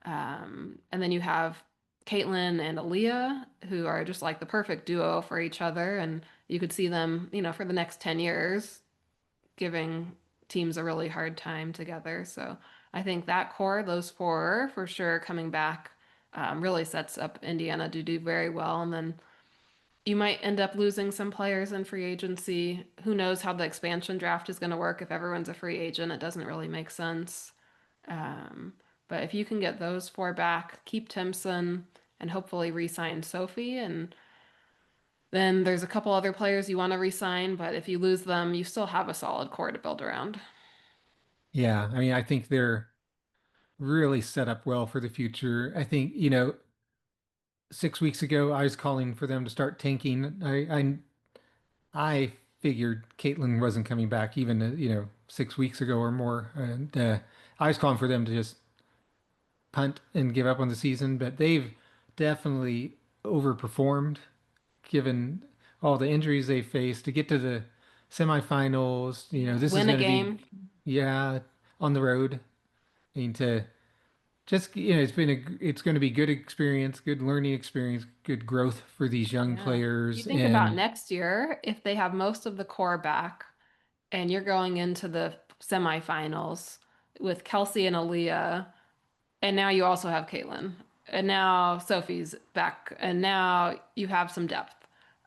Speaker 3: And then you have Caitlin and Aliyah, who are just like the perfect duo for each other. And you could see them, for the next 10 years, giving teams a really hard time together. So I think that core, those four for sure coming back, really sets up Indiana to do very well. And then you might end up losing some players in free agency. Who knows how the expansion draft is going to work if everyone's a free agent? It doesn't really make sense. Um, but if you can get those four back, keep Timpson, and hopefully re-sign Sophie, and then there's a couple other players you want to re-sign, but if you lose them, you still have a solid core to build around.
Speaker 2: Yeah, I mean, I think they're really set up well for the future. I think, 6 weeks ago, I was calling for them to start tanking. I figured Caitlin wasn't coming back even, 6 weeks ago or more. And I was calling for them to just punt and give up on the season, but they've definitely overperformed given all the injuries they faced to get to the semifinals. This is
Speaker 3: Win a
Speaker 2: going to be,
Speaker 3: game.
Speaker 2: yeah, on the road. I mean, to just, it's going to be good experience, good learning experience, good growth for these young
Speaker 3: Yeah. You
Speaker 2: players.
Speaker 3: think about
Speaker 2: And
Speaker 3: next year, if they have most of the core back and you're going into the semifinals with Kelsey and Aaliyah, and now you also have Caitlin, and now Sophie's back, and now you have some depth.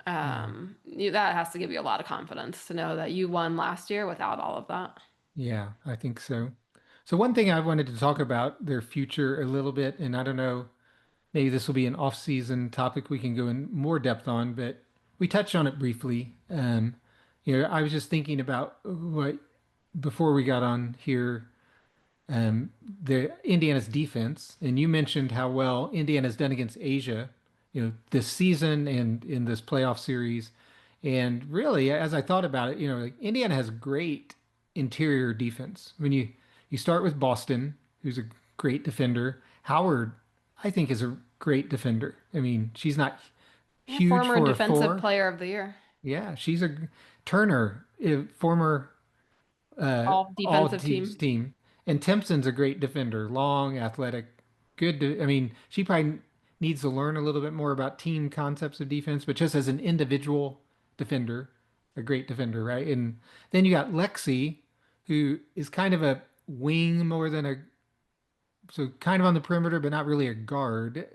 Speaker 2: yeah,
Speaker 3: That has to give you a lot of confidence to know that you won last year without all of that.
Speaker 2: yeah, I think so. So one thing I wanted to talk about their future a little bit, and I don't know, maybe this will be an off-season topic we can go in more depth on, but we touched on it briefly. I was just thinking about what before we got on here, the Indiana's defense, and you mentioned how well Indiana's done against Asia, this season and in this playoff series. And really, as I thought about it, like Indiana has great interior defense. When you start with Boston, who's a great defender. Howard, I think, is a great defender. I mean, she's not
Speaker 3: Yeah,
Speaker 2: huge
Speaker 3: former
Speaker 2: for a
Speaker 3: defensive
Speaker 2: four.
Speaker 3: player of the year,
Speaker 2: Yeah, she's a Turner, former
Speaker 3: all
Speaker 2: all
Speaker 3: defensive
Speaker 2: teams
Speaker 3: team.
Speaker 2: team. And Timpson's a great defender, long, athletic, good. I mean, she probably needs to learn a little bit more about team concepts of defense, but just as an individual defender, a great defender, right? And then you got Lexi, who is kind of a wing more than a, so kind of on the perimeter, but not really a guard.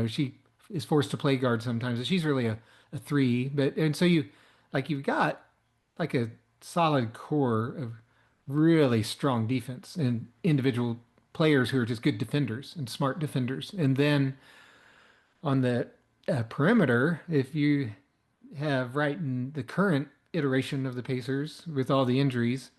Speaker 2: She is forced to play guard sometimes. And she's really a three, but and so you've got like a solid core of really strong defense and individual players who are just good defenders and smart defenders. And then on the perimeter, if you have right in the current iteration of the Pacers with all the injuries,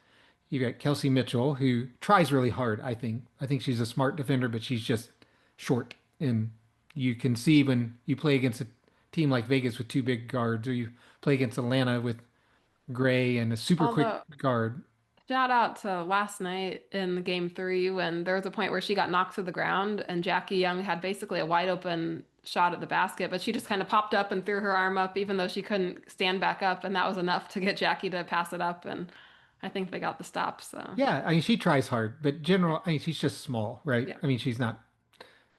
Speaker 2: you got Kelsey Mitchell, who tries really hard, I think. I think she's a smart defender, but she's just short. And you can see when you play against a team like Vegas with two big guards, or you play against Atlanta with Gray and a super quick
Speaker 3: Although,
Speaker 2: guard.
Speaker 3: shout out to last night in the game three when there was a point where she got knocked to the ground and Jackie Young had basically a wide open shot at the basket, but she just kind of popped up and threw her arm up even though she couldn't stand back up, and that was enough to get Jackie to pass it up, and I think they got the stop, so
Speaker 2: Yeah, I mean she tries hard, but I mean she's just small, right?
Speaker 3: yeah.
Speaker 2: I mean she's not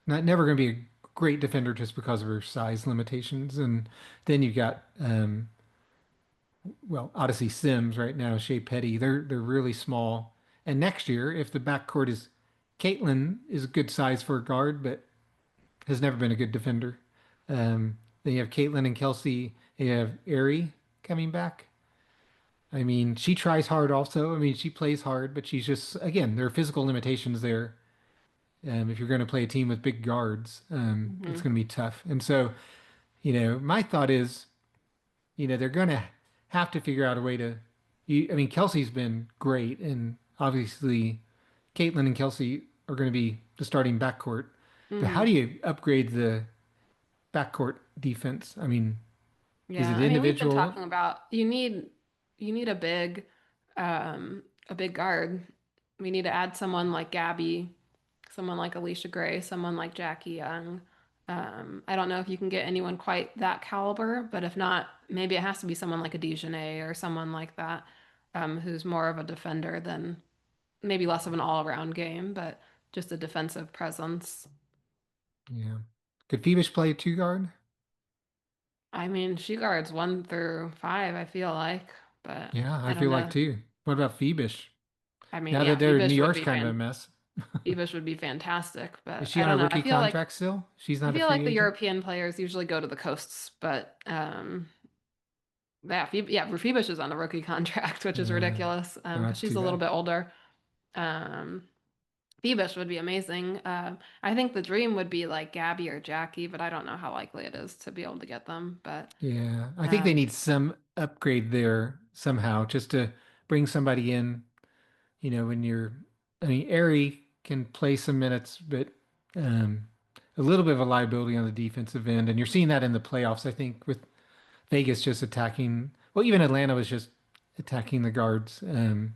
Speaker 2: never going to be a great defender just because of her size limitations. And then you've got well, Odyssey Sims right now, Shea Petty. They're really small. And next year, if the backcourt is Caitlin is a good size for a guard, but has never been a good defender. Then you have Caitlin and Kelsey. You have Ari coming back. I mean, she tries hard also. I mean, she plays hard, but she's just, again, there are physical limitations there. If you're going to play a team with big guards, it's
Speaker 3: Hmm.
Speaker 2: going to be tough. And so, my thought is, they're going to have to figure out a way to. I mean, Kelsey's been great, and obviously, Caitlin and Kelsey are going to be the starting backcourt. But how
Speaker 3: Hmm.
Speaker 2: do you upgrade the backcourt defense? I mean, is
Speaker 3: Yeah,
Speaker 2: it
Speaker 3: I mean, we've been
Speaker 2: individual?
Speaker 3: talking about you need a big guard. We need to add someone like Gabby, someone like Alicia Gray, someone like Jackie Young. I don't know if you can get anyone quite that caliber, but if not, maybe it has to be someone like a Dejanay or someone like that, who's more of a defender than maybe less of an all-around game, but just a defensive presence.
Speaker 2: Yeah. Could Phoebus play two guard?
Speaker 3: I mean, she guards 1 through 5, I feel like, but
Speaker 2: Yeah, I
Speaker 3: I don't
Speaker 2: feel like
Speaker 3: know.
Speaker 2: too. What about Phoebus?
Speaker 3: I mean,
Speaker 2: Now that
Speaker 3: yeah,
Speaker 2: they're New York's kind of a mess.
Speaker 3: Phoebus would be fantastic,
Speaker 2: Is
Speaker 3: but
Speaker 2: she
Speaker 3: I
Speaker 2: on a
Speaker 3: don't know.
Speaker 2: rookie contract still? She's
Speaker 3: I
Speaker 2: not a
Speaker 3: feel
Speaker 2: free
Speaker 3: like the
Speaker 2: agent?
Speaker 3: European players usually go to the coasts, but yeah, Phoebus is on a rookie contract, which is
Speaker 2: Uh,
Speaker 3: ridiculous
Speaker 2: no,
Speaker 3: because
Speaker 2: that's
Speaker 3: she's
Speaker 2: too
Speaker 3: a little
Speaker 2: bad.
Speaker 3: bit older. Um, Phoebus would be amazing. I think the dream would be like Gabby or Jackie, but I don't know how likely it is to be able to get them. But
Speaker 2: Yeah, I think they
Speaker 3: um,
Speaker 2: need some upgrade there somehow just to bring somebody in, when I mean, Airy can play some minutes, but um, a little bit of a liability on the defensive end. And you're seeing that in the playoffs, I think, with Vegas just attacking, well, even Atlanta was just attacking the guards, and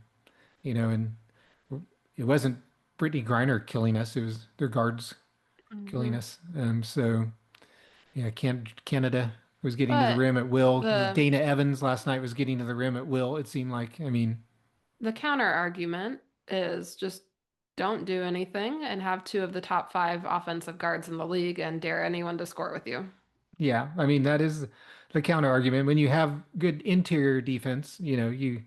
Speaker 2: it wasn't Brittany Griner killing us, it was their guards killing
Speaker 3: mhm.
Speaker 2: us. So, yeah, Canada was getting to the
Speaker 3: But
Speaker 2: rim at will.
Speaker 3: the
Speaker 2: Dana Evans last night was getting to the rim at will, it seemed like. I mean,
Speaker 3: the counter argument is just don't do anything and have two of the top 5 offensive guards in the league and dare anyone to score with you.
Speaker 2: yeah, I mean that is the counter argument. When you have good interior defense, you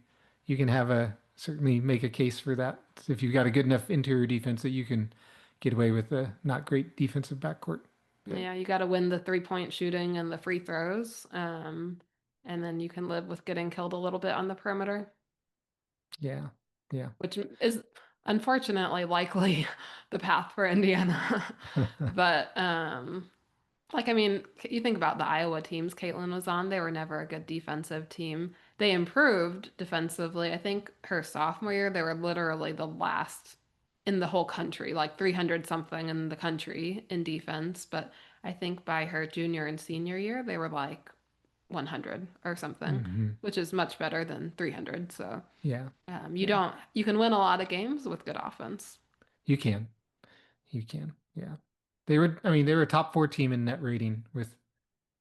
Speaker 2: can have a certainly make a case for that. If you've got a good enough interior defense that you can get away with a not great defensive backcourt. But
Speaker 3: Yeah, you got to win the 3-point shooting and the free throws. And then you can live with getting killed a little bit on the perimeter,
Speaker 2: yeah, yeah.
Speaker 3: which is unfortunately likely the path for Indiana. But like I mean, you think about the Iowa teams Caitlin was on, they were never a good defensive team. They improved defensively. I think her sophomore year, they were literally the last in the whole country, like 300 something in the country in defense. But I think by her junior and senior year, they were like 100 or something,
Speaker 2: hmm
Speaker 3: which is much better than 300. So
Speaker 2: Yeah,
Speaker 3: you
Speaker 2: yeah.
Speaker 3: don't, you can win a lot of games with good offense.
Speaker 2: You can. You can. Yeah. I mean, they were a top four team in net rating with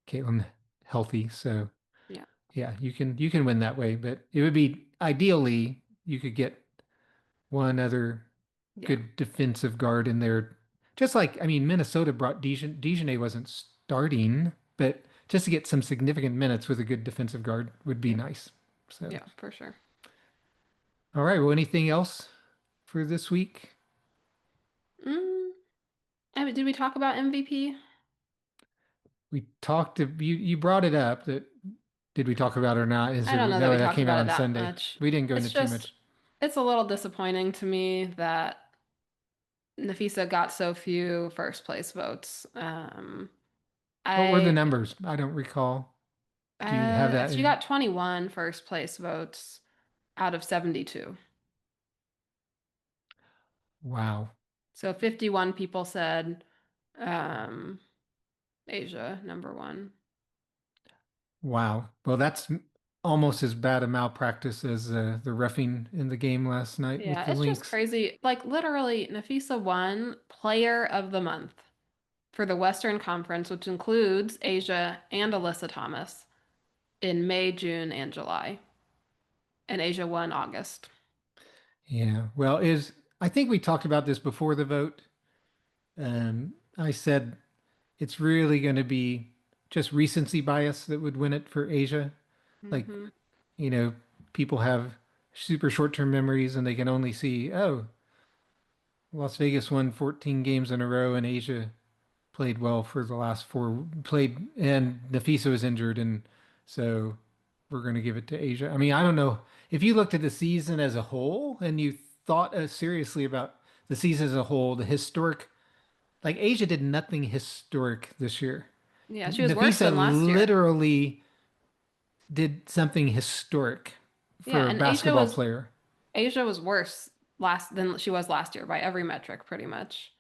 Speaker 2: Caitlin healthy. So
Speaker 3: Yeah.
Speaker 2: yeah, you can win that way, but it would be ideally you could get one other
Speaker 3: Yeah.
Speaker 2: good defensive guard in there. Just like, I mean, Minnesota brought Dijon wasn't starting, but just to get some significant minutes with a good defensive guard would be
Speaker 3: Yeah.
Speaker 2: nice. So,
Speaker 3: Yeah, for sure.
Speaker 2: all right. Well, anything else for this week?
Speaker 3: Mm, I mean, did we talk about MVP?
Speaker 2: We talked to you brought it up that did we talk about it or not?
Speaker 3: I don't know that we
Speaker 2: That
Speaker 3: talked
Speaker 2: came out
Speaker 3: about it
Speaker 2: on
Speaker 3: that
Speaker 2: Sunday.
Speaker 3: much.
Speaker 2: We didn't go into
Speaker 3: It's
Speaker 2: too
Speaker 3: just,
Speaker 2: much.
Speaker 3: it's a little disappointing to me that Napheesa got so few first place votes.
Speaker 2: What were the
Speaker 3: I
Speaker 2: numbers? I don't recall. Do you have that
Speaker 3: She
Speaker 2: in?
Speaker 3: got 21 first place votes out of 72.
Speaker 2: Wow.
Speaker 3: So 51 people said um, Asia number one.
Speaker 2: Wow. Well, that's almost as bad a malpractice as the roughing in the game last night with
Speaker 3: Yeah,
Speaker 2: the
Speaker 3: it's just
Speaker 2: Lynx.
Speaker 3: crazy. Like literally, Napheesa won Player of the Month for the Western Conference, which includes Asia and Alyssa Thomas in May, June, and July. And Asia won August.
Speaker 2: Yeah. Well, is I think we talked about this before the vote. I said it's really going to be just recency bias that would win it for Asia. Like,
Speaker 3: Hmm.
Speaker 2: you know, people have super short-term memories and they can only see, oh, Las Vegas won 14 games in a row and Asia played well for the last four played and Nafisa was injured and so we're going to give it to Asia. I mean, I don't know if you looked at the season as a whole and you thought seriously about the season as a whole, the historic like Asia did nothing historic this year.
Speaker 3: Yeah, she was worse
Speaker 2: Nafisa
Speaker 3: than last year.
Speaker 2: literally did something historic
Speaker 3: Yeah,
Speaker 2: for a
Speaker 3: and
Speaker 2: basketball player.
Speaker 3: Asia was worse last than she was last year by every metric, pretty much.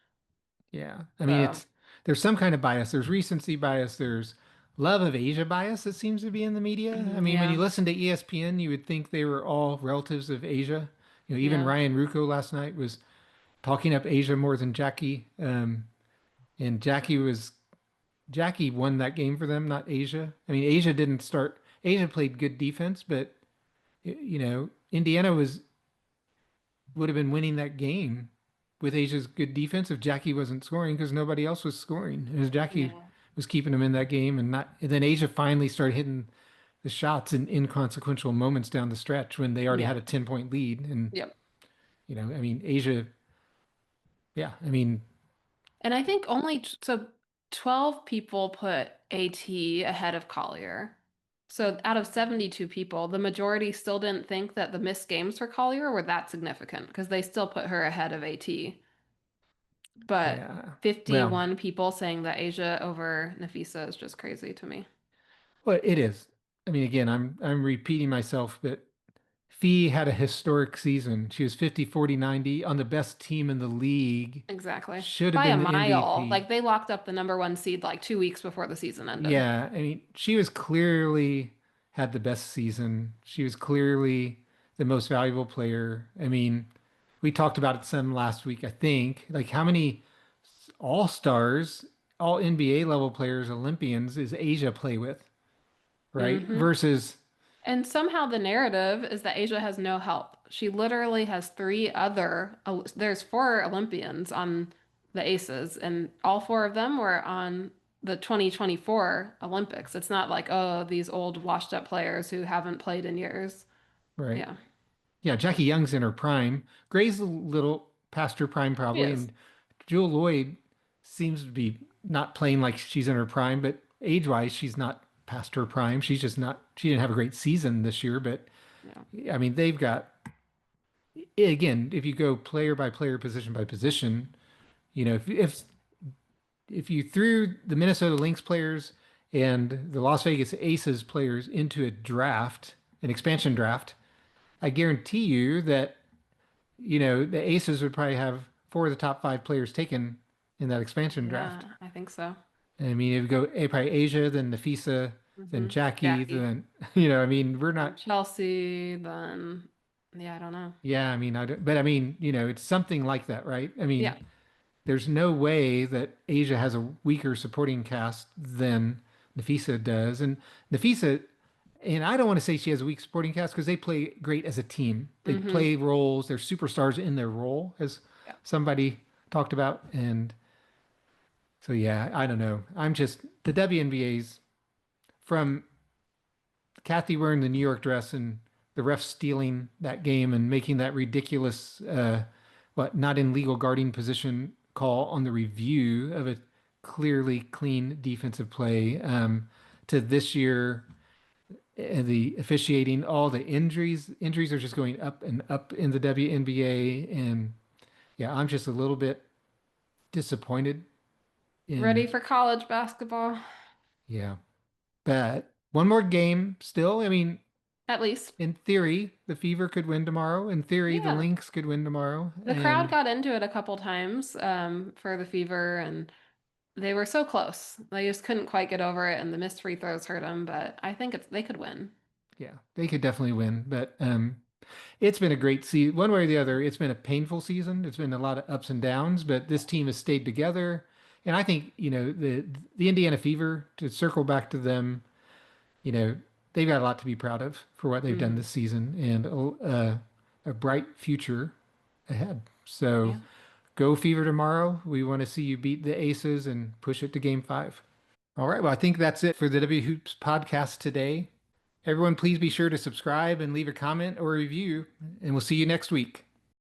Speaker 2: Yeah. I mean,
Speaker 3: So
Speaker 2: there's some kind of bias. There's recency bias. There's love of Asia bias that seems to be in the media. I mean, when you
Speaker 3: yeah,
Speaker 2: listen to ESPN, you would think they were all relatives of Asia. Even
Speaker 3: yeah,
Speaker 2: Ryan Rucco last night was talking up Asia more than Jackie. And Jackie won that game for them, not Asia. I mean, Asia didn't start. Asia played good defense, but Indiana would have been winning that game with Asia's good defense if Jackie wasn't scoring because nobody else was scoring. It was Jackie
Speaker 3: Yeah.
Speaker 2: was keeping them in that game, and then Asia finally started hitting the shots in inconsequential moments down the stretch when they already
Speaker 3: Yeah.
Speaker 2: had a 10-point lead. And
Speaker 3: Yep.
Speaker 2: I mean, Asia, yeah, I mean,
Speaker 3: And I think so 12 people put AT ahead of Collier. So out of 72 people, the majority still didn't think that the missed games for Collier were that significant because they still put her ahead of AT. But
Speaker 2: yeah. Well,
Speaker 3: 51 people saying that Asia over Napheesa is just crazy to me.
Speaker 2: well, it is. I mean, again, I'm repeating myself, but Fee had a historic season. She was 50, 40, 90 on the best team in the league.
Speaker 3: Exactly.
Speaker 2: Should have
Speaker 3: By a
Speaker 2: been the
Speaker 3: mile.
Speaker 2: MVP.
Speaker 3: Like they locked up the number one seed like 2 weeks before the season ended.
Speaker 2: Yeah, I mean, she was clearly had the best season. She was clearly the most valuable player. I mean, we talked about it some last week, I think. Like how many all-stars, all NBA level players, Olympians is Asia play with, right?
Speaker 3: Hmm.
Speaker 2: Versus,
Speaker 3: And somehow the narrative is that Asia has no help. She literally has there's four Olympians on the Aces, and all four of them were on the 2024 Olympics. It's not like, oh, these old washed up players who haven't played in years.
Speaker 2: right?
Speaker 3: Yeah,
Speaker 2: Yeah, Jackie Young's in her prime. Gray's a little past her prime
Speaker 3: she
Speaker 2: probably,
Speaker 3: is.
Speaker 2: and Jewel Lloyd seems to be not playing like she's in her prime, but age-wise, she's not past her prime. She's just not. She didn't have a great season this year, but
Speaker 3: Yeah.
Speaker 2: I mean, they've got again, if you go player by player, position by position, if you threw the Minnesota Lynx players and the Las Vegas Aces players into a draft, an expansion draft, I guarantee you that the Aces would probably have four of the top five players taken in that expansion draft.
Speaker 3: Yeah, I think so.
Speaker 2: I mean, it would go probably Asia, then Napheesa, then
Speaker 3: Hmm.
Speaker 2: Jackie,
Speaker 3: Jackie.
Speaker 2: then I mean, we're
Speaker 3: And
Speaker 2: not.
Speaker 3: Chelsea, then yeah, I don't know.
Speaker 2: Yeah, I mean, I don't, but I mean, it's something like that, right? I mean,
Speaker 3: Yeah.
Speaker 2: there's no way that Asia has a weaker supporting cast than Napheesa does, and Napheesa. And I don't want to say she has a weak supporting cast because they play great as a team. They
Speaker 3: Hmm.
Speaker 2: play roles. They're superstars in their role, as
Speaker 3: Yeah.
Speaker 2: somebody talked about. And so, yeah, I don't know. I'm just the WNBA's from Kathy wearing the New York dress and the ref stealing that game and making that ridiculous, not in legal guarding position call on the review of a clearly clean defensive play, to this year and the officiating, all the injuries are just going up and up in the WNBA. And yeah, I'm just a little bit disappointed
Speaker 3: Ready
Speaker 2: in,
Speaker 3: for college basketball,
Speaker 2: yeah. But one more game still. I mean,
Speaker 3: at least.
Speaker 2: in theory, the Fever could win tomorrow. In theory, the
Speaker 3: Yeah.
Speaker 2: Lynx could win tomorrow.
Speaker 3: The crowd
Speaker 2: And
Speaker 3: got into it a couple times for the Fever, and they were so close. They just couldn't quite get over it, and the missed free throws hurt them. But I think they could win.
Speaker 2: yeah, they could definitely win. But it's been a great season. One way or the other, it's been a painful season. It's been a lot of ups and downs, but this team has stayed together. And I think, the Indiana Fever, to circle back to them, you know, they've got a lot to be proud of for what they've done
Speaker 3: Hmm.
Speaker 2: this season and a bright future ahead. So
Speaker 3: Yeah.
Speaker 2: go Fever tomorrow. We want to see you beat the Aces and push it to game five. All right. Well, I think that's it for the W Hoops podcast today. Everyone, please be sure to subscribe and leave a comment or a review, and we'll see you next week.